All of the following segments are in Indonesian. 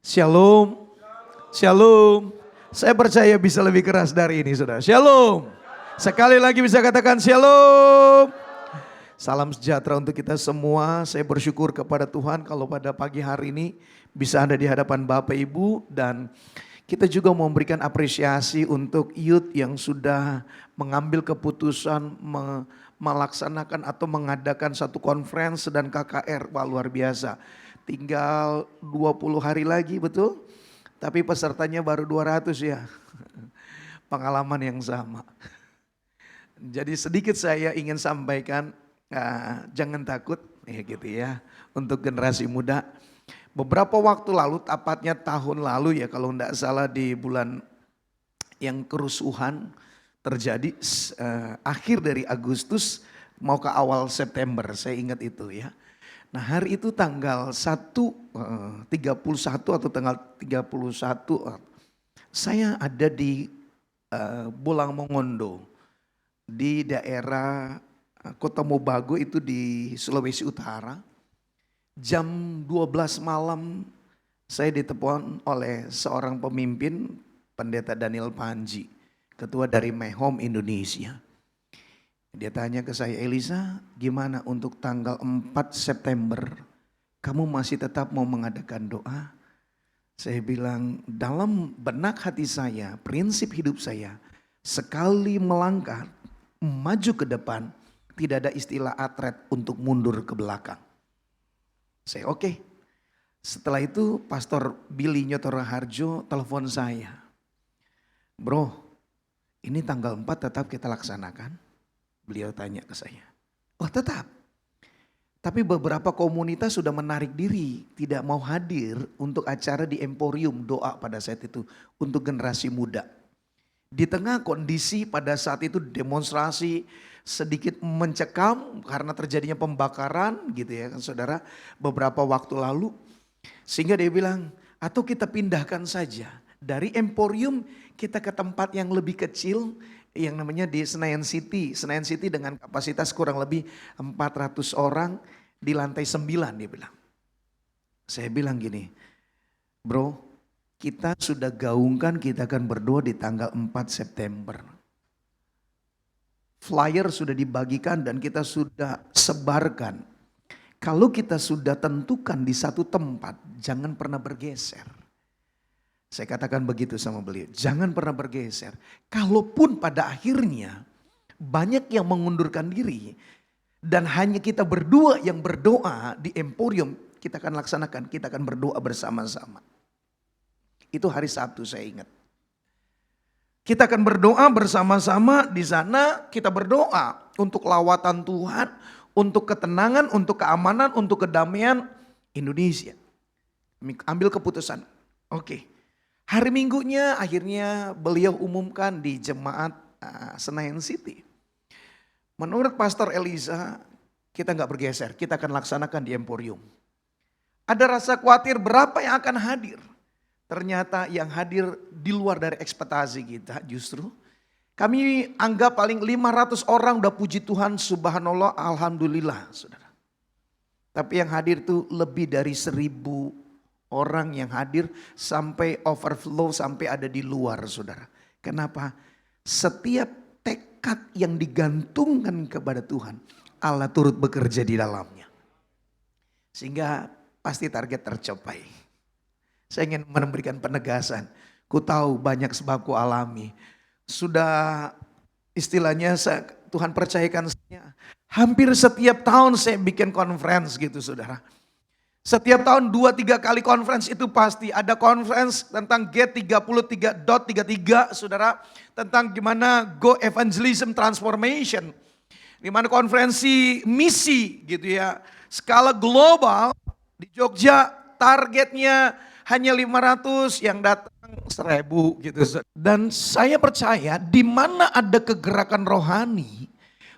Shalom, shalom. Saya percaya bisa lebih keras dari ini, saudara. Shalom. Sekali lagi bisa katakan shalom. Salam sejahtera untuk kita semua. Saya bersyukur kepada Tuhan kalau pada pagi hari ini bisa ada di hadapan Bapak Ibu. Dan kita juga mau memberikan apresiasi untuk youth yang sudah mengambil keputusan melaksanakan atau mengadakan satu conference dan KKR. Wah, luar biasa. Tinggal 20 hari lagi, betul? Tapi pesertanya baru 200 ya. Pengalaman yang sama. Jadi sedikit saya ingin sampaikan, jangan takut ya gitu ya. Untuk generasi muda. Beberapa waktu lalu, tepatnya tahun lalu ya kalau tidak salah di bulan yang kerusuhan terjadi akhir dari Agustus mau ke awal September, saya ingat itu ya. Nah hari itu tanggal 31 atau tanggal 31 saya ada di Bolang Mongondo di daerah Kota Mobagu itu di Sulawesi Utara. Jam 12 malam saya ditelepon oleh seorang pemimpin, Pendeta Daniel Panji, ketua dari Mehom Indonesia. Dia tanya ke saya, Elisa, gimana untuk tanggal 4 September? Kamu masih tetap mau mengadakan doa? Saya bilang, dalam benak hati saya, prinsip hidup saya, sekali melangkah, maju ke depan, tidak ada istilah atlet untuk mundur ke belakang. Saya oke. Setelah itu Pastor Billy Nyoto Raharjo telepon saya. Bro, ini tanggal 4 tetap kita laksanakan? Beliau tanya ke saya, oh tetap. Tapi beberapa komunitas sudah menarik diri, tidak mau hadir untuk acara di Emporium doa pada saat itu untuk generasi muda. Di tengah kondisi pada saat itu demonstrasi sedikit mencekam karena terjadinya pembakaran gitu ya kan saudara beberapa waktu lalu. Sehingga dia bilang, atau kita pindahkan saja dari Emporium kita ke tempat yang lebih kecil yang namanya di Senayan City. Senayan City dengan kapasitas kurang lebih 400 orang di lantai 9 dia bilang. Saya bilang gini, bro kita sudah gaungkan kita akan berdoa di tanggal 4 September. Flyer sudah dibagikan dan kita sudah sebarkan. Kalau kita sudah tentukan di satu tempat, jangan pernah bergeser. Saya katakan begitu sama beliau, jangan pernah bergeser. Kalaupun pada akhirnya banyak yang mengundurkan diri dan hanya kita berdua yang berdoa di Emporium, kita akan laksanakan, kita akan berdoa bersama-sama. Itu hari Sabtu saya ingat. Kita akan berdoa bersama-sama di sana, kita berdoa untuk lawatan Tuhan, untuk ketenangan, untuk keamanan, untuk kedamaian Indonesia. Ambil keputusan, oke. Hari Minggunya akhirnya beliau umumkan di jemaat Senayan City. Menurut Pastor Elisa, kita nggak bergeser, kita akan laksanakan di Emporium. Ada rasa khawatir berapa yang akan hadir. Ternyata yang hadir di luar dari ekspektasi kita justru. Kami anggap paling 500 orang udah puji Tuhan, subhanallah, alhamdulillah saudara. Tapi yang hadir itu lebih dari 1000 orang yang hadir sampai overflow sampai ada di luar saudara. Kenapa? Setiap tekad yang digantungkan kepada Tuhan, Allah turut bekerja di dalamnya. Sehingga pasti target tercapai. Saya ingin memberikan penegasan. Ku tahu banyak sebab ku alami. Sudah istilahnya Tuhan percayakan saya. Hampir setiap tahun saya bikin conference gitu saudara. Setiap tahun 2-3 kali conference itu pasti ada conference tentang G33.33 saudara. Tentang gimana Go Evangelism Transformation. Dimana konferensi misi gitu ya. Skala global di Jogja targetnya hanya 500 yang datang 1000 gitu. Dan saya percaya di mana ada kegerakan rohani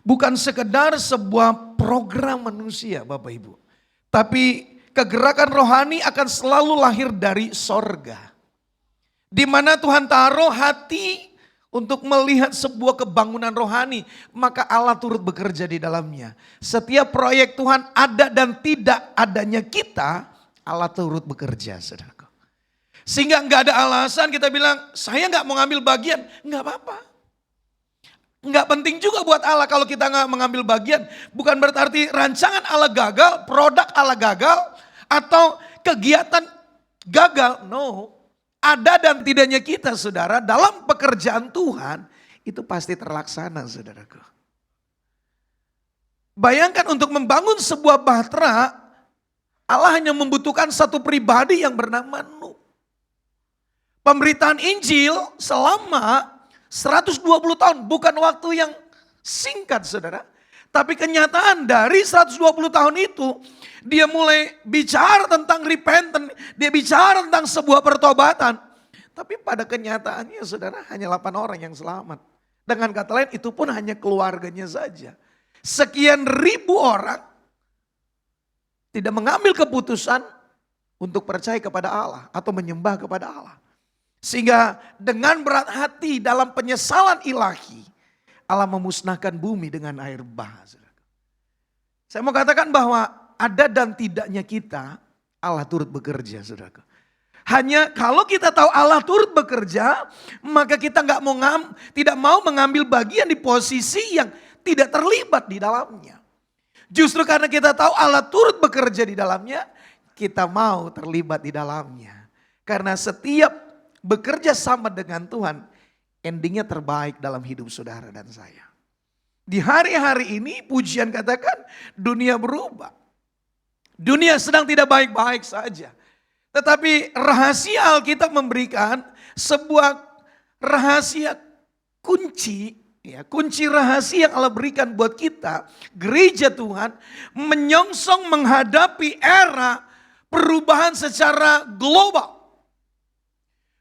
bukan sekedar sebuah program manusia Bapak Ibu. Tapi kegerakan rohani akan selalu lahir dari sorga. Di mana Tuhan taruh hati untuk melihat sebuah kebangunan rohani, maka Allah turut bekerja di dalamnya. Setiap proyek Tuhan ada dan tidak adanya kita, Allah turut bekerja saudaraku. Sehingga nggak ada alasan kita bilang, saya nggak mau ngambil bagian. Nggak apa-apa. Nggak penting juga buat Allah kalau kita nggak mengambil bagian. Bukan berarti rancangan Allah gagal, produk Allah gagal, atau kegiatan gagal. No. Ada dan tidaknya kita saudara dalam pekerjaan Tuhan itu pasti terlaksana saudaraku. Bayangkan untuk membangun sebuah bahtera, Allah hanya membutuhkan satu pribadi yang bernama Nuh. Pemberitaan Injil selama 120 tahun, bukan waktu yang singkat saudara. Tapi kenyataan dari 120 tahun itu, dia mulai bicara tentang repentance, dia bicara tentang sebuah pertobatan. Tapi pada kenyataannya saudara hanya 8 orang yang selamat. Dengan kata lain itu pun hanya keluarganya saja. Sekian ribu orang tidak mengambil keputusan untuk percaya kepada Allah atau menyembah kepada Allah. Sehingga dengan berat hati dalam penyesalan ilahi, Allah memusnahkan bumi dengan air bah. Saya mau katakan bahwa ada dan tidaknya kita, Allah turut bekerja saudara. Hanya kalau kita tahu Allah turut bekerja, maka kita tidak mau mengambil bagian di posisi yang tidak terlibat di dalamnya. Justru karena kita tahu Allah turut bekerja di dalamnya, kita mau terlibat di dalamnya. Karena setiap bekerja sama dengan Tuhan, endingnya terbaik dalam hidup saudara dan saya. Di hari-hari ini pujian katakan dunia berubah. Dunia sedang tidak baik-baik saja. Tetapi rahasia Alkitab memberikan sebuah rahasia kunci. Ya, kunci rahasia yang Allah berikan buat kita, gereja Tuhan, menyongsong menghadapi era perubahan secara global.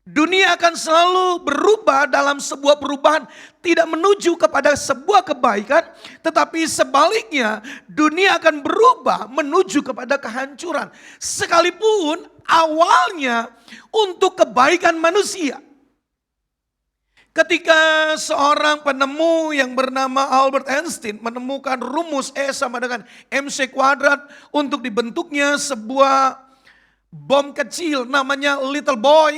Dunia akan selalu berubah dalam sebuah perubahan, tidak menuju kepada sebuah kebaikan, tetapi sebaliknya dunia akan berubah menuju kepada kehancuran. Sekalipun awalnya untuk kebaikan manusia. Ketika seorang penemu yang bernama Albert Einstein menemukan rumus E sama dengan MC kuadrat untuk dibentuknya sebuah bom kecil namanya Little Boy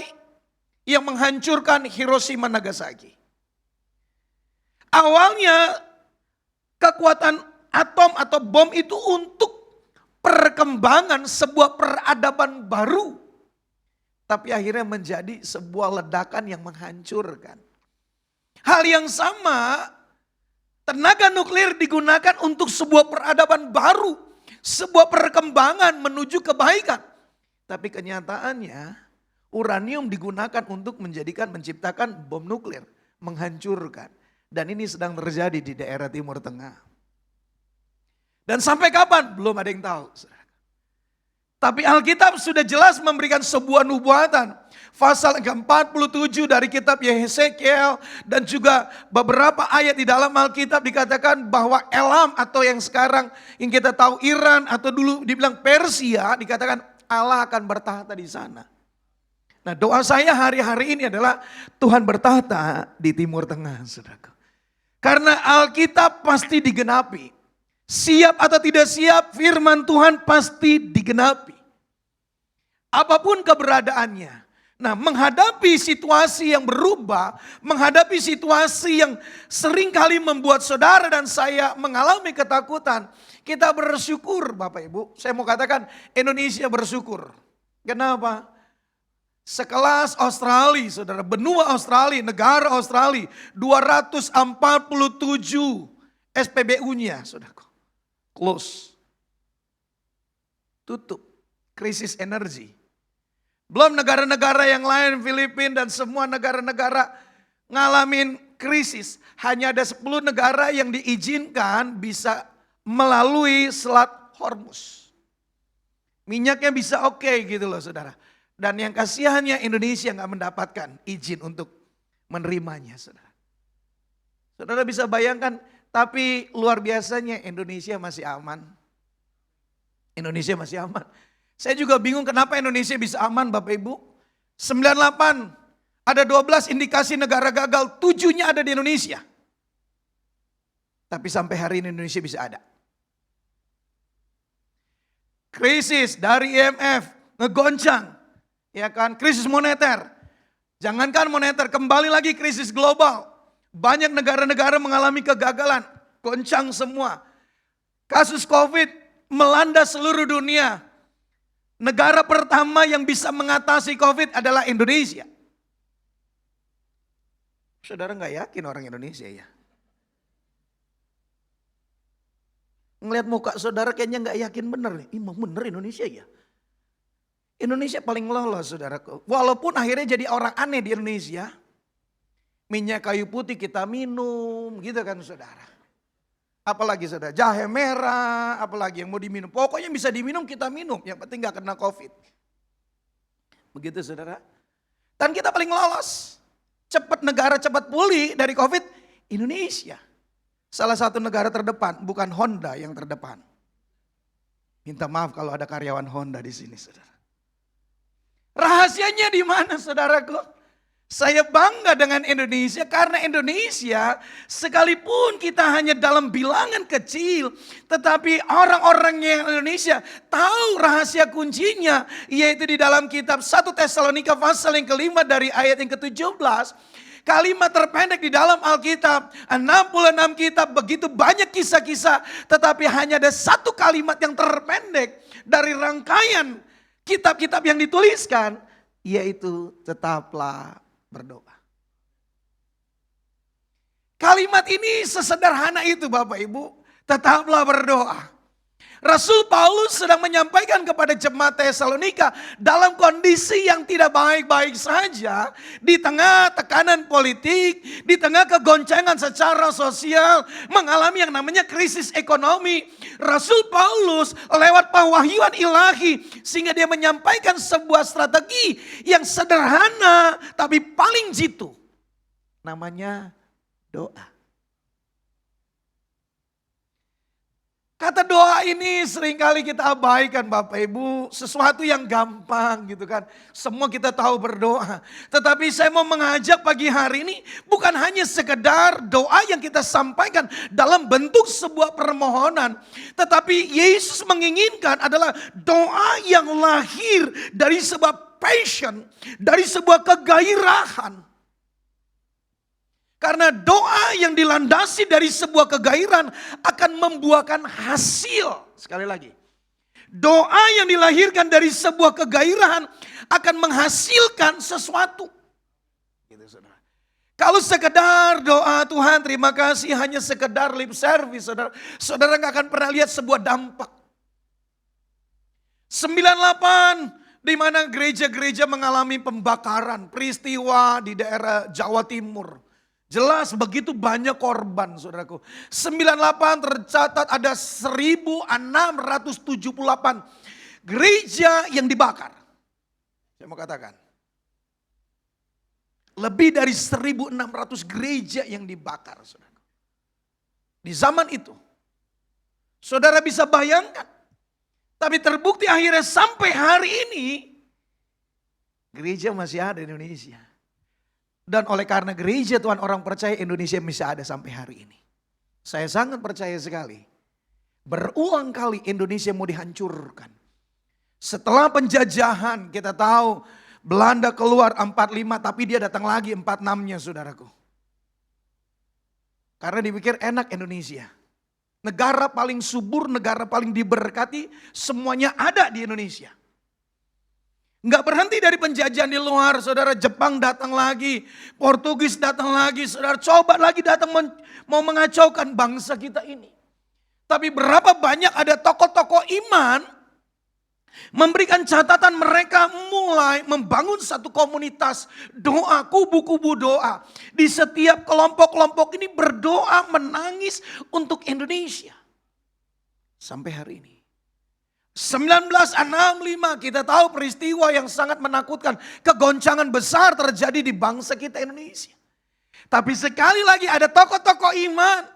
yang menghancurkan Hiroshima Nagasaki. Awalnya kekuatan atom atau bom itu untuk perkembangan sebuah peradaban baru. Tapi akhirnya menjadi sebuah ledakan yang menghancurkan. Hal yang sama, tenaga nuklir digunakan untuk sebuah peradaban baru, sebuah perkembangan menuju kebaikan. Tapi kenyataannya, uranium digunakan untuk menciptakan bom nuklir, menghancurkan. Dan ini sedang terjadi di daerah Timur Tengah. Dan sampai kapan? Belum ada yang tahu. Tapi Alkitab sudah jelas memberikan sebuah nubuatan. Pasal ke-47 dari kitab Yehezekiel dan juga beberapa ayat di dalam Alkitab dikatakan bahwa Elam atau yang sekarang yang kita tahu Iran atau dulu dibilang Persia, dikatakan Allah akan bertahta di sana. Nah, doa saya hari-hari ini adalah Tuhan bertahta di Timur Tengah, saudaraku. Karena Alkitab pasti digenapi. Siap atau tidak siap, firman Tuhan pasti digenapi. Apapun keberadaannya. Nah, menghadapi situasi yang berubah, menghadapi situasi yang seringkali membuat saudara dan saya mengalami ketakutan. Kita bersyukur Bapak Ibu, saya mau katakan Indonesia bersyukur. Kenapa? Sekelas Australia, saudara, benua Australia, negara Australia, 247 SPBU-nya, saudara. Close. Tutup. Krisis energi. Belum negara-negara yang lain, Filipina dan semua negara-negara ngalamin krisis. Hanya ada 10 negara yang diizinkan bisa melalui Selat Hormuz. Minyaknya bisa oke gitu loh saudara. Dan yang kasihannya Indonesia nggak mendapatkan izin untuk menerimanya saudara. Saudara bisa bayangkan, tapi luar biasanya Indonesia masih aman. Indonesia masih aman. Saya juga bingung kenapa Indonesia bisa aman Bapak Ibu. 98 ada 12 indikasi negara gagal, 7-nya ada di Indonesia. Tapi sampai hari ini Indonesia bisa ada. Krisis dari IMF ngegoncang. Ya kan, krisis moneter. Jangankan moneter, kembali lagi krisis global. Banyak negara-negara mengalami kegagalan, goncang semua. Kasus COVID melanda seluruh dunia. Negara pertama yang bisa mengatasi COVID adalah Indonesia. Saudara nggak yakin orang Indonesia ya? Ngelihat muka saudara kayaknya nggak yakin bener nih. Emang bener Indonesia ya? Indonesia paling lolos saudaraku. Walaupun akhirnya jadi orang aneh di Indonesia. Minyak kayu putih kita minum gitu kan saudara. Apalagi saudara, jahe merah, apalagi yang mau diminum. Pokoknya bisa diminum kita minum, yang penting gak kena COVID. Begitu saudara. Dan kita paling lolos. Cepat negara cepat pulih dari COVID, Indonesia. Salah satu negara terdepan, bukan Honda yang terdepan. Minta maaf kalau ada karyawan Honda di sini saudara. Rahasianya di mana saudaraku? Saya bangga dengan Indonesia karena Indonesia sekalipun kita hanya dalam bilangan kecil. Tetapi orang-orang yang Indonesia tahu rahasia kuncinya. Yaitu di dalam kitab 1 Tesalonika pasal yang kelima dari ayat yang ke-17. Kalimat terpendek di dalam Alkitab 66 kitab begitu banyak kisah-kisah. Tetapi hanya ada satu kalimat yang terpendek dari rangkaian kitab-kitab yang dituliskan. Yaitu tetaplah berdoa. Kalimat ini sesederhana itu Bapak Ibu. Tetaplah berdoa. Rasul Paulus sedang menyampaikan kepada jemaat Tesalonika dalam kondisi yang tidak baik-baik saja. Di tengah tekanan politik, di tengah kegoncangan secara sosial, mengalami yang namanya krisis ekonomi. Rasul Paulus lewat pewahyuan ilahi sehingga dia menyampaikan sebuah strategi yang sederhana tapi paling jitu. Namanya doa. Kata doa ini seringkali kita abaikan Bapak Ibu. Sesuatu yang gampang gitu kan. Semua kita tahu berdoa. Tetapi saya mau mengajak pagi hari ini bukan hanya sekedar doa yang kita sampaikan dalam bentuk sebuah permohonan. Tetapi Yesus menginginkan adalah doa yang lahir dari sebuah passion. Dari sebuah kegairahan. Karena doa yang dilandasi dari sebuah kegairahan akan membuahkan hasil. Sekali lagi. Doa yang dilahirkan dari sebuah kegairahan akan menghasilkan sesuatu. Gitu, saudara. Kalau sekedar doa Tuhan terima kasih hanya sekedar lip service. Saudara, saudara gak akan pernah lihat sebuah dampak. 98 di mana gereja-gereja mengalami pembakaran. Peristiwa di daerah Jawa Timur. Jelas begitu banyak korban saudaraku. 98 tercatat ada 1678 gereja yang dibakar. Saya mau katakan. Lebih dari 1600 gereja yang dibakar saudaraku. Di zaman itu. Saudara bisa bayangkan. Tapi terbukti akhirnya sampai hari ini. Gereja masih ada di Indonesia. Dan oleh karena gereja Tuhan orang percaya Indonesia bisa ada sampai hari ini. Saya sangat percaya sekali. Berulang kali Indonesia mau dihancurkan. Setelah penjajahan kita tahu Belanda keluar 45 tapi dia datang lagi 46-nya saudaraku. Karena dipikir enak Indonesia. Negara paling subur, negara paling diberkati semuanya ada di Indonesia. Enggak berhenti dari penjajahan di luar, saudara. Jepang datang lagi, Portugis datang lagi, saudara. Coba lagi datang mau mengacaukan bangsa kita ini. Tapi berapa banyak ada tokoh-tokoh iman memberikan catatan mereka mulai membangun satu komunitas doa, kubu-kubu doa. Di setiap kelompok-kelompok ini berdoa menangis untuk Indonesia. Sampai hari ini. 1965 kita tahu peristiwa yang sangat menakutkan. Kegoncangan besar terjadi di bangsa kita Indonesia. Tapi sekali lagi ada tokoh-tokoh iman.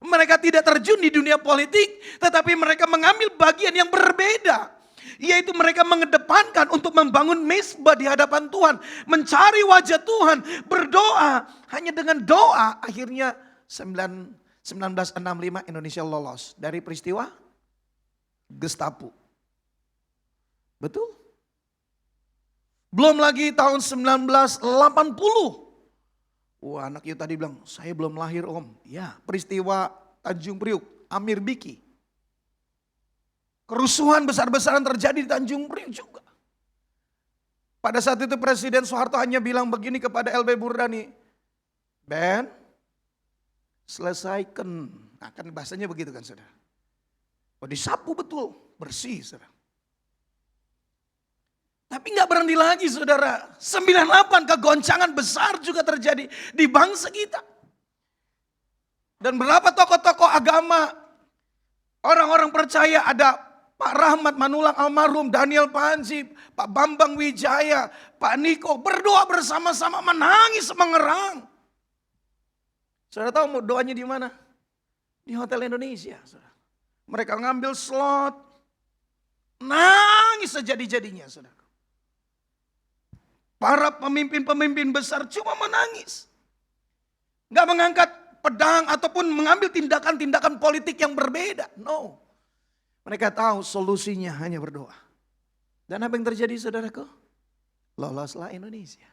Mereka tidak terjun di dunia politik. Tetapi mereka mengambil bagian yang berbeda. Yaitu mereka mengedepankan untuk membangun mezbah di hadapan Tuhan. Mencari wajah Tuhan. Berdoa. Hanya dengan doa akhirnya 1965 Indonesia lolos. Dari peristiwa Gestapo. Betul? Belum lagi tahun 1980. Wah, anak itu tadi bilang, saya belum lahir om. Ya, peristiwa Tanjung Priuk, Amir Biki. Kerusuhan besar-besaran terjadi di Tanjung Priuk juga. Pada saat itu Presiden Soeharto hanya bilang begini kepada LB Burdani, Ben, selesaikan. Nah kan bahasanya begitu kan saudara. Oh disapu betul, bersih saudara. Tapi gak berhenti lagi saudara. 98 kegoncangan besar juga terjadi di bangsa kita. Dan berapa tokoh-tokoh agama, orang-orang percaya ada Pak Rahmat Manulang almarhum, Daniel Panji, Pak Bambang Wijaya, Pak Niko berdoa bersama-sama menangis mengerang. Saudara tahu mau doanya di mana? Di Hotel Indonesia. Saudara. Mereka ngambil slot, nangis sejadi-jadinya. Saudara. Para pemimpin-pemimpin besar cuma menangis. Gak mengangkat pedang ataupun mengambil tindakan-tindakan politik yang berbeda. No. Mereka tahu solusinya hanya berdoa. Dan apa yang terjadi saudaraku? Loloslah Indonesia.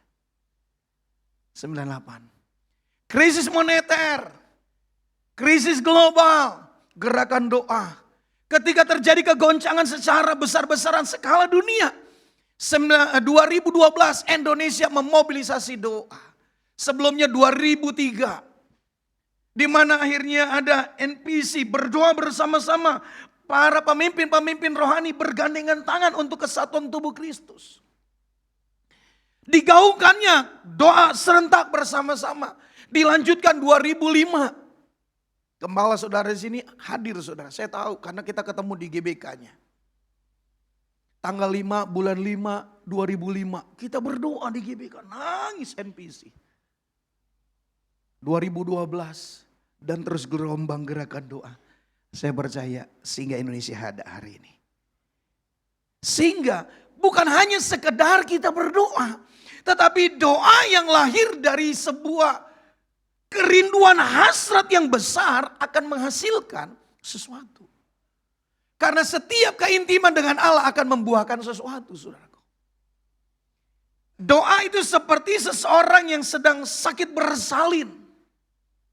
98. Krisis moneter. Krisis global. Gerakan doa. Ketika terjadi kegoncangan secara besar-besaran skala dunia. 2012 Indonesia memobilisasi doa. Sebelumnya 2003. Di mana akhirnya ada NPC berdoa bersama-sama. Para pemimpin-pemimpin rohani bergandengan tangan untuk kesatuan tubuh Kristus. Digaungkannya doa serentak bersama-sama. Dilanjutkan 2005. Gembala saudara di sini hadir saudara. Saya tahu karena kita ketemu di GBK-nya. Tanggal 5 bulan 5 2005. Kita berdoa di GBK. Nangis NPC. 2012 dan terus gelombang gerakan doa. Saya percaya sehingga Indonesia ada hari ini. Sehingga bukan hanya sekedar kita berdoa. Tetapi doa yang lahir dari sebuah kerinduan hasrat yang besar akan menghasilkan sesuatu. Karena setiap keintiman dengan Allah akan membuahkan sesuatu saudaraku. Doa itu seperti seseorang yang sedang sakit bersalin.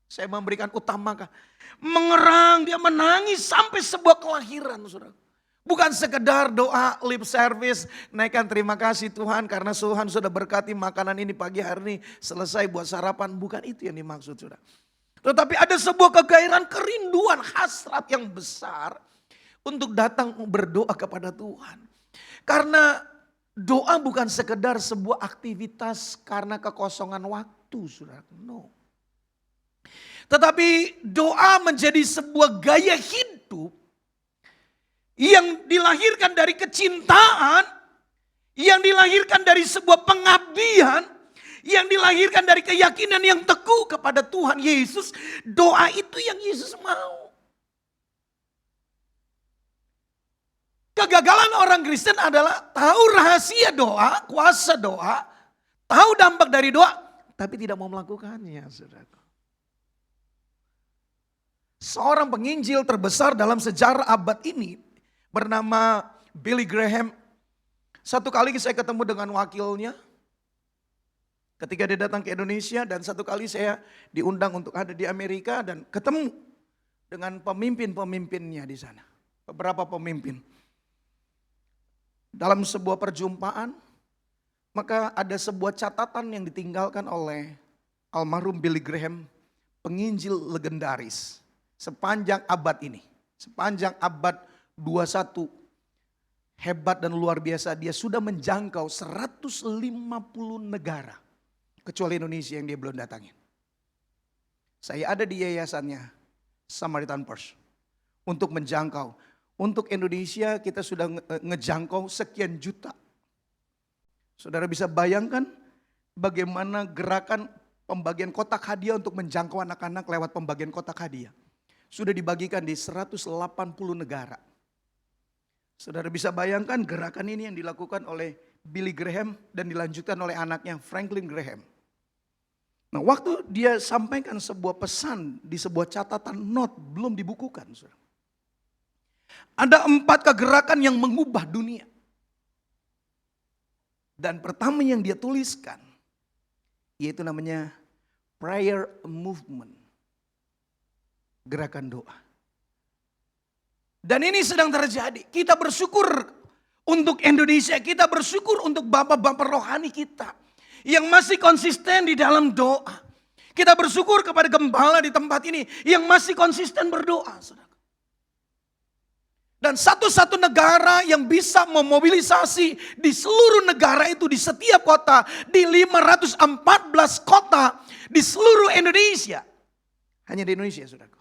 Saya memberikan utamakan. Mengerang, dia menangis sampai sebuah kelahiran. Saudara. Bukan sekedar doa lip service, naikkan terima kasih Tuhan karena Tuhan sudah berkati makanan ini pagi hari ini selesai buat sarapan. Bukan itu yang dimaksud saudara. Tetapi ada sebuah kegairahan, kerinduan, hasrat yang besar untuk datang berdoa kepada Tuhan. Karena doa bukan sekedar sebuah aktivitas karena kekosongan waktu saudara. No. Tetapi doa menjadi sebuah gaya hidup yang dilahirkan dari kecintaan, yang dilahirkan dari sebuah pengabdian, yang dilahirkan dari keyakinan yang teguh kepada Tuhan Yesus. Doa itu yang Yesus mau. Kegagalan orang Kristen adalah tahu rahasia doa, kuasa doa, tahu dampak dari doa, tapi tidak mau melakukannya, saudara. Seorang penginjil terbesar dalam sejarah abad ini bernama Billy Graham. Satu kali saya ketemu dengan wakilnya ketika dia datang ke Indonesia dan satu kali saya diundang untuk ada di Amerika dan ketemu dengan pemimpin-pemimpinnya di sana. Beberapa pemimpin. Dalam sebuah perjumpaan maka ada sebuah catatan yang ditinggalkan oleh almarhum Billy Graham, penginjil legendaris. Sepanjang abad ini, sepanjang abad 21, hebat dan luar biasa. Dia sudah menjangkau 150 negara. Kecuali Indonesia yang dia belum datangin. Saya ada di yayasannya, Samaritan Purse. Untuk menjangkau. Untuk Indonesia kita sudah ngejangkau sekian juta. Saudara bisa bayangkan bagaimana gerakan pembagian kotak hadiah untuk menjangkau anak-anak lewat pembagian kotak hadiah. Sudah dibagikan di 180 negara. Saudara bisa bayangkan gerakan ini yang dilakukan oleh Billy Graham dan dilanjutkan oleh anaknya Franklin Graham. Nah waktu dia sampaikan sebuah pesan di sebuah catatan note belum dibukukan. Saudara. Ada 4 kegerakan yang mengubah dunia. Dan pertama yang dia tuliskan, yaitu namanya prayer movement. Gerakan doa. Dan ini sedang terjadi. Kita bersyukur untuk Indonesia. Kita bersyukur untuk bapak-bapak rohani kita. Yang masih konsisten di dalam doa. Kita bersyukur kepada gembala di tempat ini. Yang masih konsisten berdoa. Saudara. Dan satu-satu negara yang bisa memobilisasi di seluruh negara itu, di setiap kota, di 514 kota, di seluruh Indonesia. Hanya di Indonesia, saudara.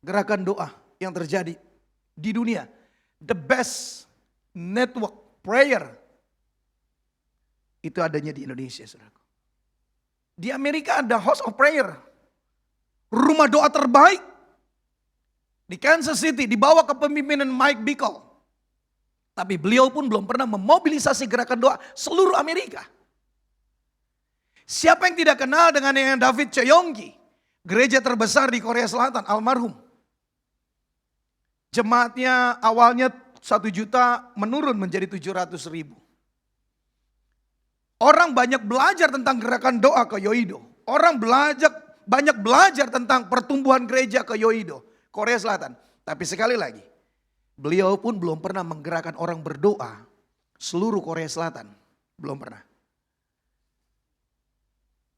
Gerakan doa yang terjadi di dunia. The best network prayer. Itu adanya di Indonesia, saudara. Di Amerika ada House of Prayer. Rumah doa terbaik. Di Kansas City dibawa kepemimpinan Mike Bickle. Tapi beliau pun belum pernah memobilisasi gerakan doa seluruh Amerika. Siapa yang tidak kenal dengan yang David Cheyonggi? Gereja terbesar di Korea Selatan, almarhum. Jemaatnya awalnya 1 juta menurun menjadi 700.000. Orang banyak belajar tentang gerakan doa ke Yoido. Orang banyak belajar tentang pertumbuhan gereja ke Yoido. Korea Selatan. Tapi sekali lagi, beliau pun belum pernah menggerakkan orang berdoa seluruh Korea Selatan. Belum pernah.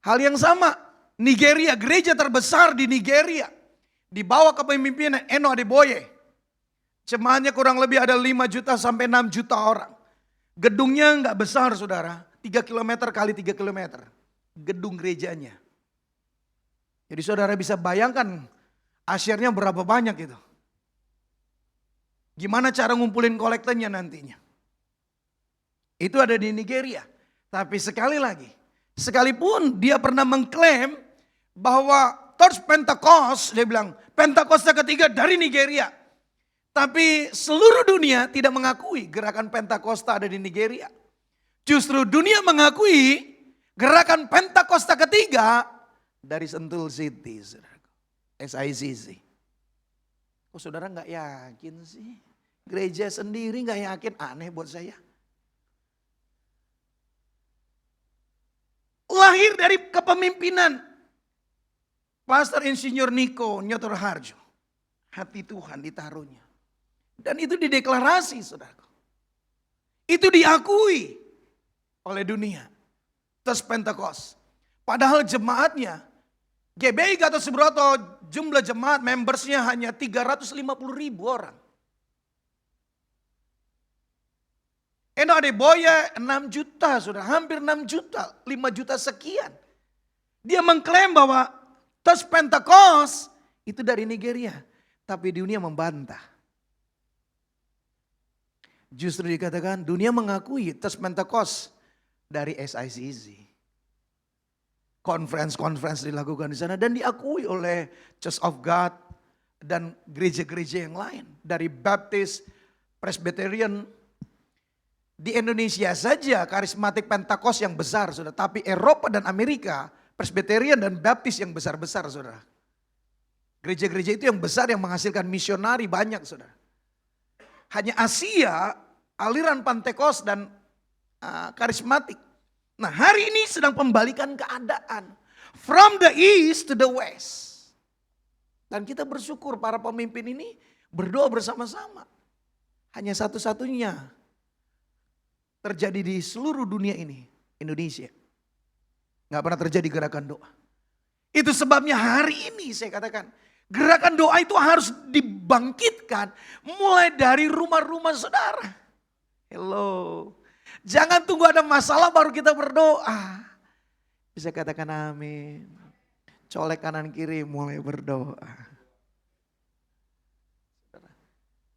Hal yang sama, Nigeria, gereja terbesar di Nigeria. Di bawah kepemimpinan Eno Adeboye. Jemaahnya kurang lebih ada 5 juta sampai 6 juta orang. Gedungnya enggak besar saudara, 3 km kali 3 km. Gedung gerejanya. Jadi saudara bisa bayangkan asyirnya berapa banyak itu. Gimana cara ngumpulin kolektornya nantinya. Itu ada di Nigeria. Tapi sekali lagi, sekalipun dia pernah mengklaim bahwa Church Pentecost, dia bilang Pentakosta ketiga dari Nigeria. Tapi seluruh dunia tidak mengakui gerakan Pentakosta ada di Nigeria. Justru dunia mengakui gerakan Pentakosta ketiga dari Sentul City. SICC. Kok saudara gak yakin sih? Gereja sendiri gak yakin, aneh buat saya. Lahir dari kepemimpinan Pastor Insinyur Niko Nyotor Harjo. Hati Tuhan ditaruhnya. Dan itu dideklarasi saudara. Itu diakui oleh dunia. Terus Pentecost. Padahal jemaatnya GBI Gatot Subroto jumlah jemaat membersnya hanya 350.000 orang. Eno Adeboye 6 juta sudah, hampir 6 juta, 5 juta sekian. Dia mengklaim bahwa Church Pentecost itu dari Nigeria. Tapi dunia membantah. Justru dikatakan dunia mengakui Church Pentecost dari SICC. Conference dilakukan di sana dan diakui oleh Church of God dan gereja-gereja yang lain. Dari Baptist, Presbyterian. Di Indonesia saja karismatik Pentakost yang besar saudara. Tapi Eropa dan Amerika, Presbyterian dan Baptist yang besar-besar saudara. Gereja-gereja itu yang besar yang menghasilkan misionari banyak saudara. Hanya Asia, aliran Pentekost dan karismatik. Nah hari ini sedang pembalikan keadaan. From the east to the west. Dan kita bersyukur para pemimpin ini berdoa bersama-sama. Hanya satu-satunya terjadi di seluruh dunia ini. Indonesia. Gak pernah terjadi gerakan doa. Itu sebabnya hari ini saya katakan. Gerakan doa itu harus dibangkitkan mulai dari rumah-rumah saudara. Hello. Jangan tunggu ada masalah baru kita berdoa. Bisa katakan amin. Colek kanan kiri mulai berdoa.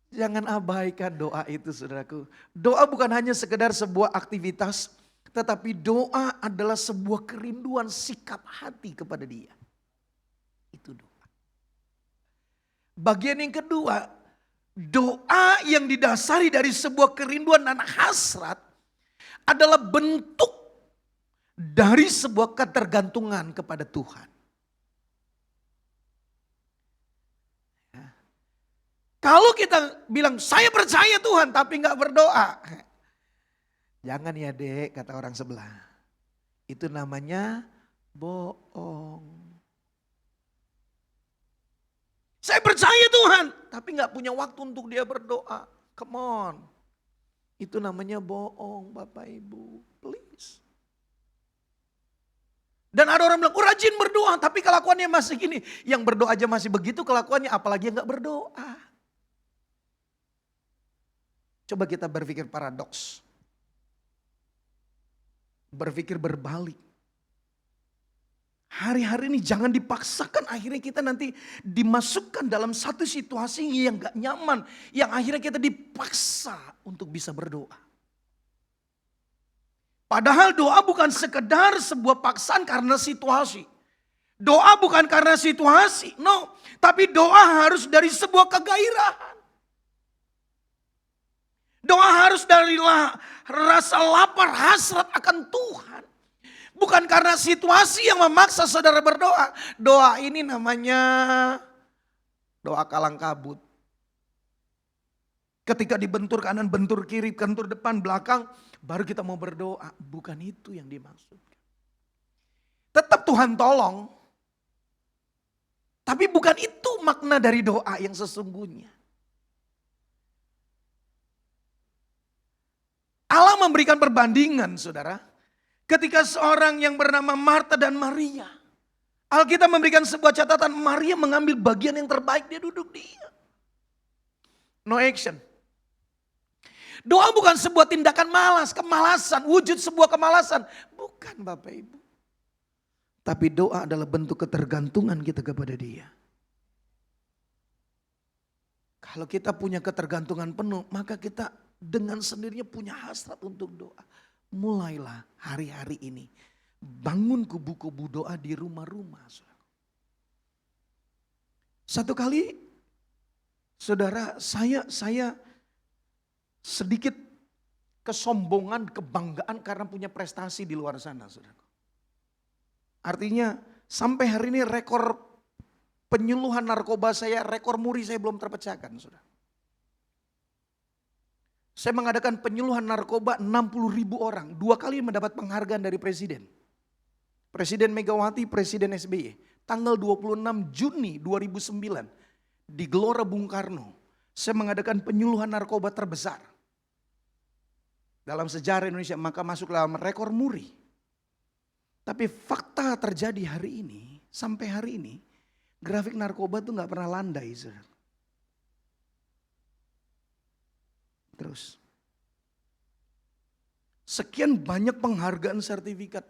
Jangan abaikan doa itu saudaraku. Doa bukan hanya sekedar sebuah aktivitas. Tetapi doa adalah sebuah kerinduan sikap hati kepada Dia. Itu doa. Bagian yang kedua. Doa yang didasari dari sebuah kerinduan dan hasrat. Adalah bentuk dari sebuah ketergantungan kepada Tuhan. Kalau kita bilang saya percaya Tuhan tapi nggak berdoa. Jangan ya dek, kata orang sebelah. Itu namanya bohong. Saya percaya Tuhan, tapi gak punya waktu untuk dia berdoa. Come on. Itu namanya bohong Bapak Ibu, please. Dan ada orang bilang, rajin berdoa, tapi kelakuannya masih gini. Yang berdoa aja masih begitu kelakuannya, apalagi yang gak berdoa. Coba kita berpikir paradoks. Berpikir berbalik. Hari-hari ini jangan dipaksakan, akhirnya kita nanti dimasukkan dalam satu situasi yang gak nyaman. Yang akhirnya kita dipaksa untuk bisa berdoa. Padahal doa bukan sekedar sebuah paksaan karena situasi. Doa bukan karena situasi, no. Tapi doa harus dari sebuah kegairahan. Doa harus dari rasa lapar, hasrat akan Tuhan. Bukan karena situasi yang memaksa saudara berdoa. Doa ini namanya doa kalang kabut. Ketika dibentur kanan, bentur kiri, bentur depan, belakang, baru kita mau berdoa. Bukan itu yang dimaksudkan. Tetap Tuhan tolong. Tapi bukan itu makna dari doa yang sesungguhnya. Allah memberikan perbandingan saudara. Ketika seorang yang bernama Marta dan Maria. Alkitab memberikan sebuah catatan, Maria mengambil bagian yang terbaik, dia duduk diam. No action. Doa bukan sebuah tindakan malas, kemalasan, wujud sebuah kemalasan. Bukan Bapak Ibu. Tapi doa adalah bentuk ketergantungan kita kepada Dia. Kalau kita punya ketergantungan penuh, maka kita dengan sendirinya punya hasrat untuk doa. Mulailah hari-hari ini. Bangun kubu-kubu doa di rumah-rumah. Satu kali, saudara, saya sedikit kesombongan, kebanggaan karena punya prestasi di luar sana. Saudara. Artinya sampai hari ini rekor penyuluhan narkoba saya, rekor muri saya belum terpecahkan. Saudara. Saya mengadakan penyuluhan narkoba 60.000 orang. 2 kali mendapat penghargaan dari Presiden. Presiden Megawati, Presiden SBY. Tanggal 26 Juni 2009 di Gelora Bung Karno. Saya mengadakan penyuluhan narkoba terbesar. Dalam sejarah Indonesia, maka masuk dalam rekor muri. Tapi fakta terjadi hari ini, sampai hari ini, grafik narkoba itu gak pernah landai. Saudara. Terus. Sekian banyak penghargaan sertifikat.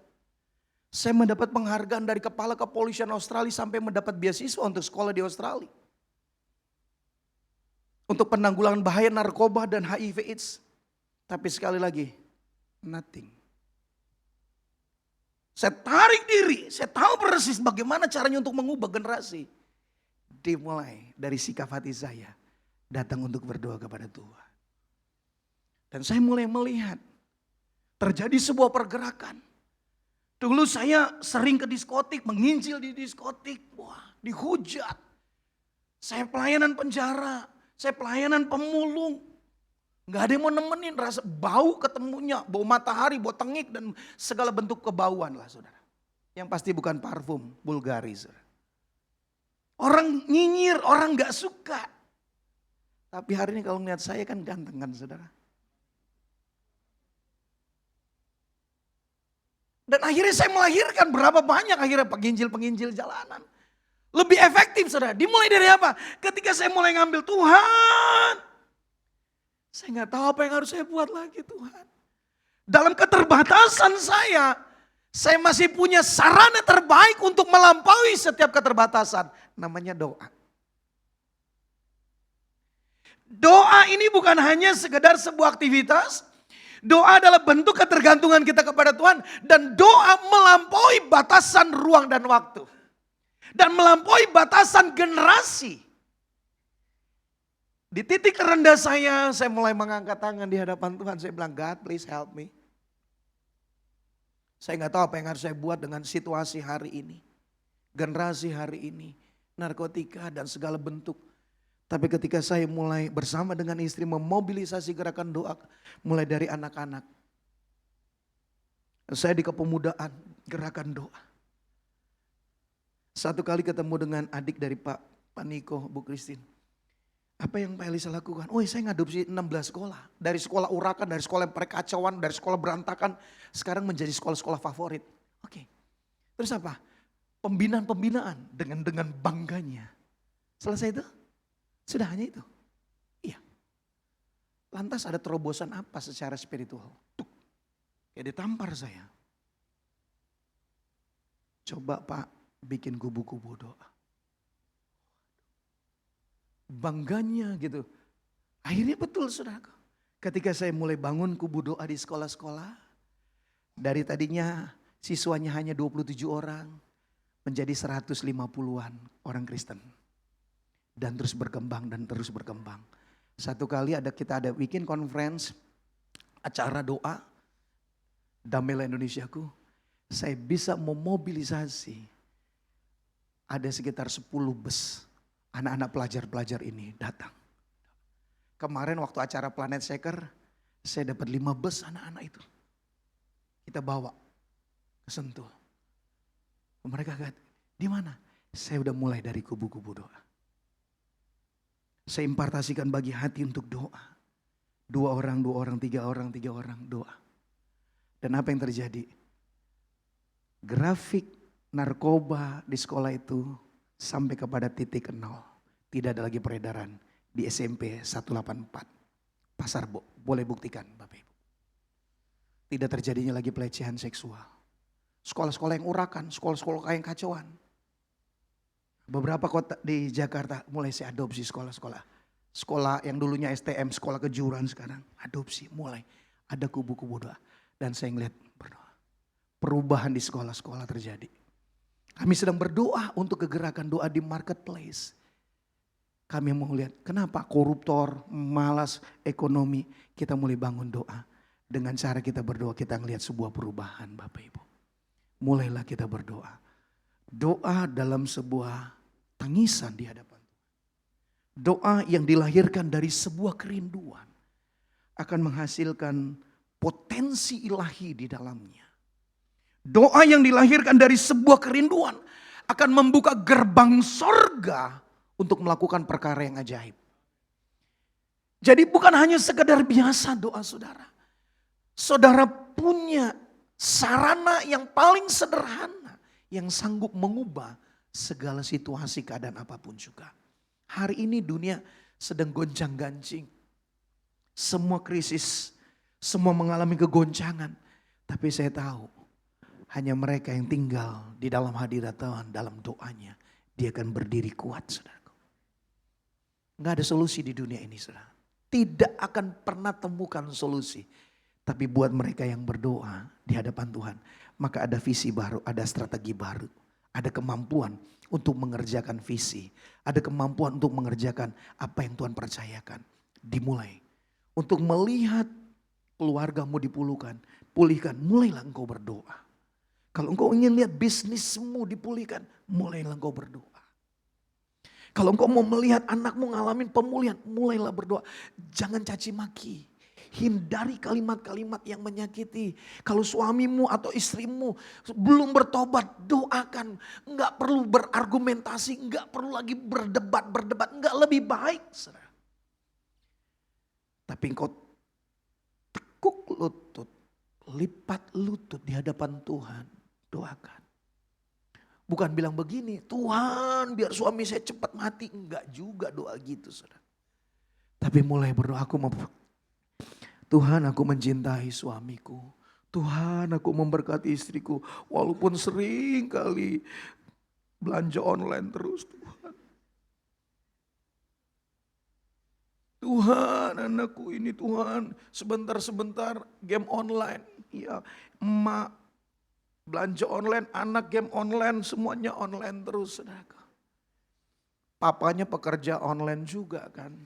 Saya mendapat penghargaan dari kepala kepolisian Australia sampai mendapat beasiswa untuk sekolah di Australia. Untuk penanggulangan bahaya narkoba dan HIV AIDS. Tapi sekali lagi, nothing. Saya tarik diri, saya tahu persis bagaimana caranya untuk mengubah generasi. Dimulai dari sikap hati saya, datang untuk berdoa kepada Tuhan. Dan saya mulai melihat, terjadi sebuah pergerakan. Dulu saya sering ke diskotik, menginjil di diskotik, wah dihujat. Saya pelayanan penjara, saya pelayanan pemulung. Gak ada yang mau nemenin, rasa bau ketemunya, bau matahari, bau tengik dan segala bentuk kebauan lah saudara. Yang pasti bukan parfum, Bulgari saudara. Orang nyinyir, orang gak suka. Tapi hari ini kalau ngeliat saya kan ganteng kan saudara. Dan akhirnya saya melahirkan berapa banyak akhirnya penginjil-penginjil jalanan. Lebih efektif saudara, dimulai dari apa? Ketika saya mulai ngambil Tuhan. Saya nggak tahu apa yang harus saya buat lagi Tuhan. Dalam keterbatasan saya masih punya sarana terbaik untuk melampaui setiap keterbatasan. Namanya doa. Doa ini bukan hanya sekedar sebuah aktivitas. Doa adalah bentuk ketergantungan kita kepada Tuhan. Dan doa melampaui batasan ruang dan waktu. Dan melampaui batasan generasi. Di titik terendah saya mulai mengangkat tangan di hadapan Tuhan. Saya bilang, God please help me. Saya gak tahu apa yang harus saya buat dengan situasi hari ini. Generasi hari ini. Narkotika dan segala bentuk. Tapi ketika saya mulai bersama dengan istri memobilisasi gerakan doa. Mulai dari anak-anak. Saya di kepemudaan, gerakan doa. Satu kali ketemu dengan adik dari Pak Niko, Bu Christine. Apa yang Pak Elisa lakukan? Oh, saya ngadopsi 16 sekolah. Dari sekolah urakan, dari sekolah yang perkacauan, dari sekolah berantakan. Sekarang menjadi sekolah-sekolah favorit. Oke. Terus apa? Pembinaan-pembinaan dengan bangganya. Selesai itu? Sudah hanya itu? Iya. Lantas ada terobosan apa secara spiritual? Tuk. Kayak ditampar saya. Coba Pak bikin kubu-kubu doa. Bangganya gitu. Akhirnya betul saudara. Ketika saya mulai bangun kubu doa di sekolah-sekolah. Dari tadinya siswanya hanya 27 orang. Menjadi 150-an orang Kristen. Dan terus berkembang dan terus berkembang. Satu kali kita ada bikin conference. Acara doa. Damailah Indonesiaku. Saya bisa memobilisasi. Ada sekitar 10 bus. Anak-anak pelajar-pelajar ini datang. Kemarin waktu acara Planet Shaker, saya dapat 5 bus anak-anak itu. Kita bawa ke Sentul. Mereka kata, di mana? Saya udah mulai dari kubu-kubu doa. Saya impartasikan bagi hati untuk doa. 2 orang, 2 orang, 3 orang, 3 orang doa. Dan apa yang terjadi? Grafik narkoba di sekolah itu sampai kepada titik 0. Tidak ada lagi peredaran di SMP 184. Pasar boleh buktikan Bapak Ibu. Tidak terjadinya lagi pelecehan seksual. Sekolah-sekolah yang urakan, sekolah-sekolah yang kacauan. Beberapa kota di Jakarta mulai saya adopsi sekolah-sekolah. Sekolah yang dulunya STM, sekolah kejuruan sekarang adopsi mulai. Ada kubu-kubu doa. Dan saya ngeliat berdoa. Perubahan di sekolah-sekolah terjadi. Kami sedang berdoa untuk kegerakan doa di marketplace. Kami mau lihat kenapa koruptor, malas ekonomi. Kita mulai bangun doa. Dengan cara kita berdoa kita ngelihat sebuah perubahan Bapak Ibu. Mulailah kita berdoa. Doa dalam sebuah tangisan di hadapan Tuhan. Doa yang dilahirkan dari sebuah kerinduan. Akan menghasilkan potensi ilahi di dalamnya. Doa yang dilahirkan dari sebuah kerinduan akan membuka gerbang sorga untuk melakukan perkara yang ajaib. Jadi bukan hanya sekedar biasa doa saudara. Saudara punya sarana yang paling sederhana yang sanggup mengubah segala situasi keadaan apapun juga. Hari ini dunia sedang goncang-gancing. Semua krisis, semua mengalami kegoncangan. Tapi saya tahu hanya mereka yang tinggal di dalam hadirat Tuhan, dalam doanya. Dia akan berdiri kuat, saudaraku. Nggak ada solusi di dunia ini, saudara. Tidak akan pernah temukan solusi. Tapi buat mereka yang berdoa di hadapan Tuhan. Maka ada visi baru, ada strategi baru. Ada kemampuan untuk mengerjakan visi. Ada kemampuan untuk mengerjakan apa yang Tuhan percayakan. Dimulai. Untuk melihat keluargamu dipulihkan, mulailah engkau berdoa. Kalau engkau ingin lihat bisnismu dipulihkan, mulailah engkau berdoa. Kalau engkau mau melihat anakmu ngalamin pemulihan, mulailah berdoa. Jangan caci maki. Hindari kalimat-kalimat yang menyakiti. Kalau suamimu atau istrimu belum bertobat, doakan. Enggak perlu berargumentasi, enggak perlu lagi berdebat, enggak lebih baik. Saudara. Tapi engkau tekuk lutut, lipat lutut di hadapan Tuhan. Doakan. Bukan bilang begini, Tuhan biar suami saya cepat mati. Enggak juga doa gitu saudara. Tapi mulai berdoa, Tuhan aku mencintai suamiku. Tuhan aku memberkati istriku. Walaupun sering kali belanja online terus Tuhan. Tuhan anakku ini Tuhan sebentar-sebentar game online. Ya emak belanja online, anak game online, semuanya online terus. Saudara. Papanya pekerja online juga kan.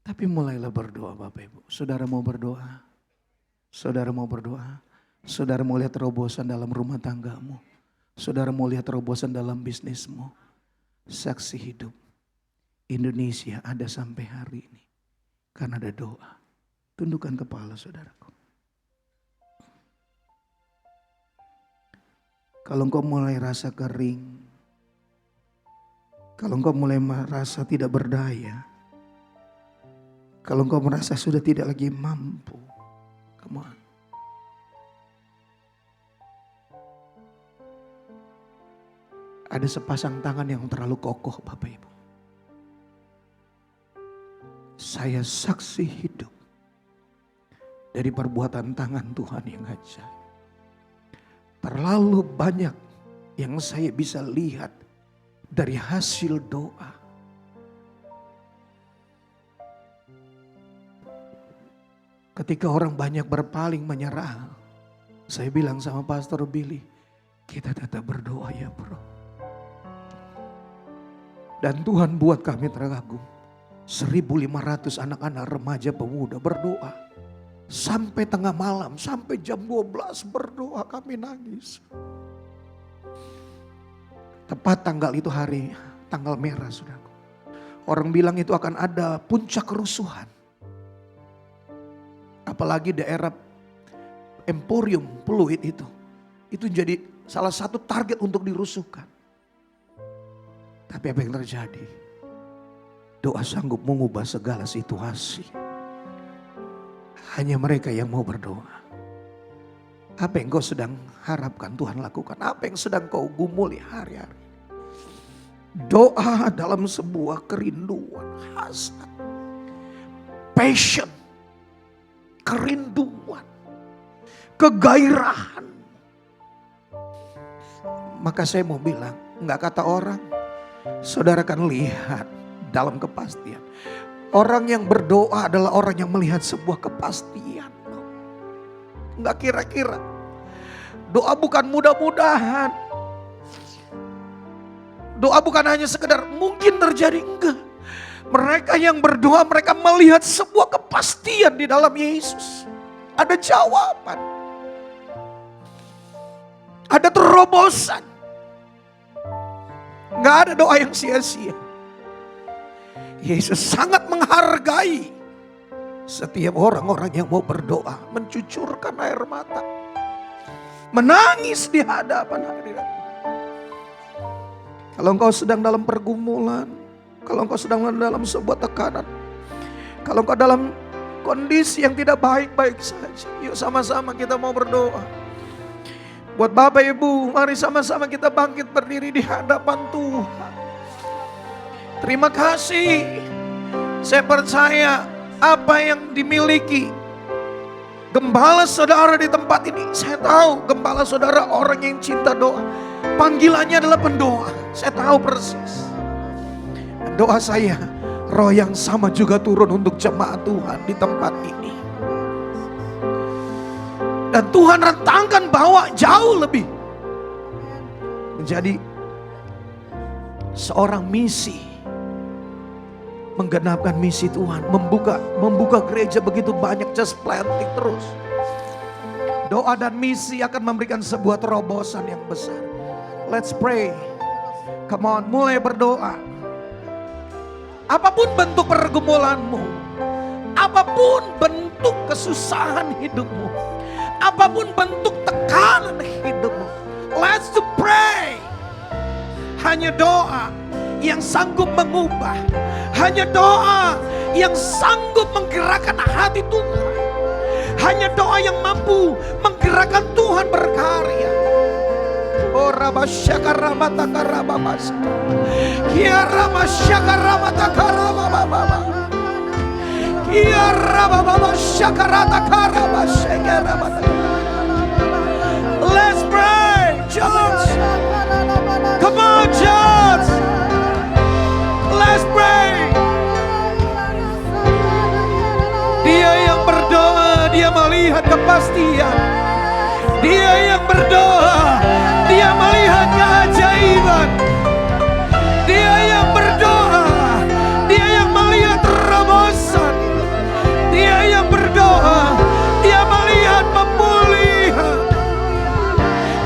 Tapi mulailah berdoa Bapak Ibu. Saudara mau berdoa? Saudara mau berdoa? Saudara mau lihat terobosan dalam rumah tanggamu? Saudara mau lihat terobosan dalam bisnismu? Saksi hidup. Indonesia ada sampai hari ini. Karena ada doa. Tundukkan kepala saudaraku. Kalau engkau mulai rasa kering, kalau engkau mulai merasa tidak berdaya, kalau engkau merasa sudah tidak lagi mampu, come on. Ada sepasang tangan yang terlalu kokoh Bapak Ibu. Saya saksi hidup dari perbuatan tangan Tuhan yang ajaib. Terlalu banyak yang saya bisa lihat dari hasil doa. Ketika orang banyak berpaling menyerah, saya bilang sama Pastor Billy, kita tetap berdoa ya bro. Dan Tuhan buat kami terkagum. 1.500 anak-anak remaja pemuda berdoa. Sampai tengah malam, sampai jam 12 berdoa kami nangis. Tepat tanggal itu tanggal merah saudaraku. Orang bilang itu akan ada puncak kerusuhan. Apalagi daerah Emporium Pluit itu. Itu jadi salah satu target untuk dirusuhkan. Tapi apa yang terjadi? Doa sanggup mengubah segala situasi. Hanya mereka yang mau berdoa. Apa yang kau sedang harapkan Tuhan lakukan? Apa yang sedang kau gumuli hari-hari? Doa dalam sebuah kerinduan, hasrat, passion, kerinduan, kegairahan. Maka saya mau bilang, enggak kata orang, saudara kan lihat dalam kepastian. Orang yang berdoa adalah orang yang melihat sebuah kepastian. Enggak kira-kira. Doa bukan mudah-mudahan. Doa bukan hanya sekedar mungkin terjadi, enggak. Mereka yang berdoa mereka melihat sebuah kepastian di dalam Yesus. Ada jawaban. Ada terobosan. Enggak ada doa yang sia-sia. Yesus sangat menghargai setiap orang-orang yang mau berdoa, mencucurkan air mata, menangis di hadapan hadirat. Kalau engkau sedang dalam pergumulan, kalau engkau sedang dalam sebuah tekanan, kalau engkau dalam kondisi yang tidak baik-baik saja, yuk sama-sama kita mau berdoa. Buat Bapak Ibu, mari sama-sama kita bangkit berdiri di hadapan Tuhan. Terima kasih. Saya percaya apa yang dimiliki gembala saudara di tempat ini. Saya tahu gembala saudara orang yang cinta doa. Panggilannya adalah pendoa. Saya tahu persis. Doa saya, roh yang sama juga turun untuk jemaat Tuhan di tempat ini. Dan Tuhan rentangkan bawa jauh lebih. Menjadi seorang misi. Menggenapkan misi Tuhan, membuka gereja begitu banyak, just planting terus. Doa dan misi akan memberikan sebuah terobosan yang besar. Let's pray. Come on, mulai berdoa. Apapun bentuk pergumulanmu, apapun bentuk kesusahan hidupmu, apapun bentuk tekanan hidupmu, let's to pray. Hanya doa yang sanggup mengubah. Hanya doa yang sanggup menggerakkan hati Tuhan. Hanya doa yang mampu menggerakkan Tuhan berkarya. Oh Rabasyaka Ramataka Rababas. Kia Rabasyaka Ramataka Rabababa. Kia Rababasyaka Rataka Rabasyaka Ramataka. Let's pray, church. Come on, church. Let's pray. Dia yang berdoa, dia melihat kepastian. Dia yang berdoa, dia melihat keajaiban. Dia yang berdoa, dia yang melihat terobosan. Dia yang berdoa, dia melihat pemulihan.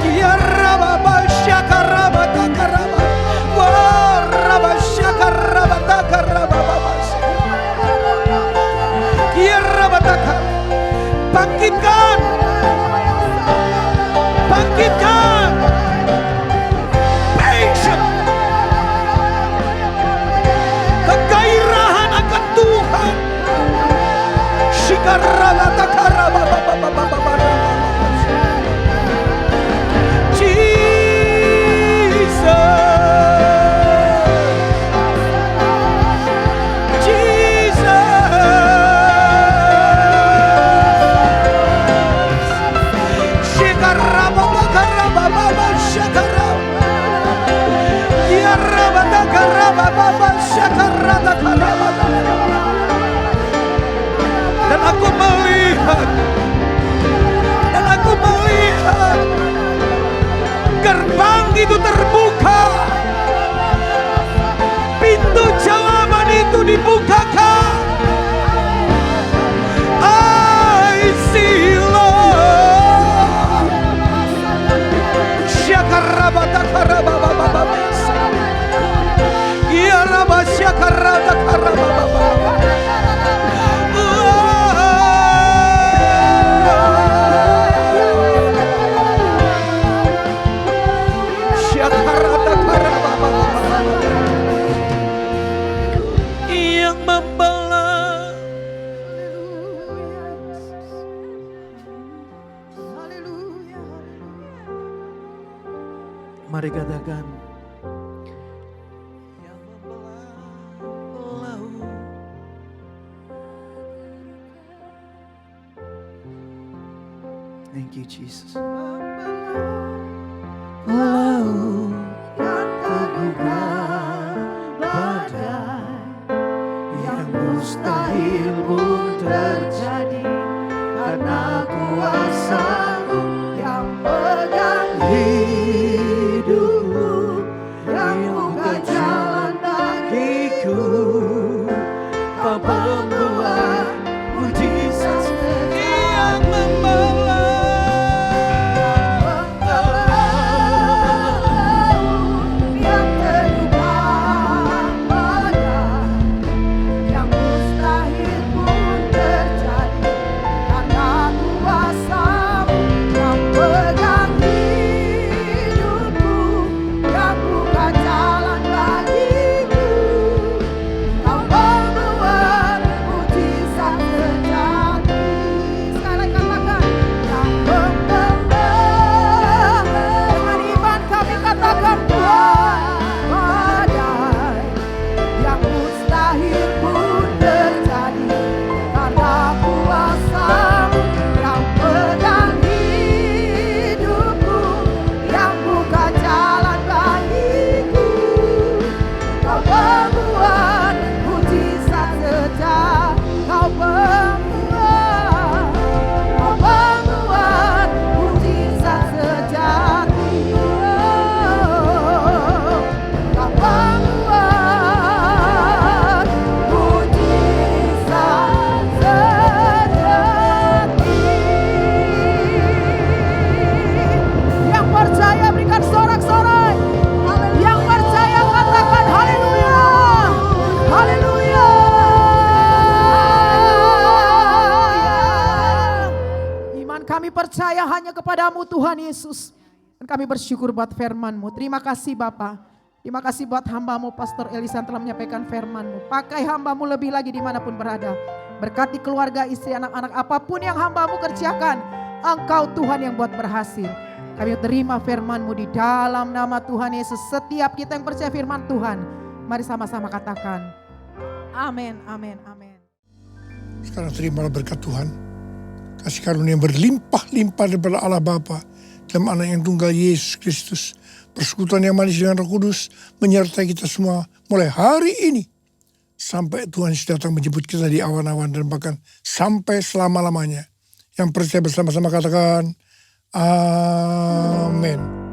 Kia Rabasyaka Ramataka Rabababa. Bangkitkan, bangkitkan, Mari katakan. Yang membelah laut. Thank you Jesus. Laut yang terbuka, badai yang mustahil pun terjadi, karena kuasa-Mu yang pegang hidupku, yang buka jalan bagiku. Kau pembuat mujizat yang membelah. Percaya hanya kepadamu Tuhan Yesus. Dan kami bersyukur buat firman-Mu. Terima kasih Bapa. Terima kasih buat hamba-Mu Pastor Elisan telah menyampaikan firman-Mu. Pakai hamba-Mu lebih lagi dimanapun berada. Berkati keluarga, istri, anak-anak, apapun yang hamba-Mu kerjakan. Engkau Tuhan yang buat berhasil. Kami terima firman-Mu di dalam nama Tuhan Yesus. Setiap kita yang percaya firman Tuhan, mari sama-sama katakan amin, amin, amin. Sekarang terimalah berkat Tuhan. Kasih karunia yang berlimpah-limpah daripada Allah Bapa dalam anak yang tunggal Yesus Kristus. Persekutuan yang manis dengan Roh Kudus menyertai kita semua mulai hari ini. Sampai Tuhan Yesus datang menjemput kita di awan-awan dan bahkan sampai selama-lamanya. Yang percaya bersama-sama katakan amin.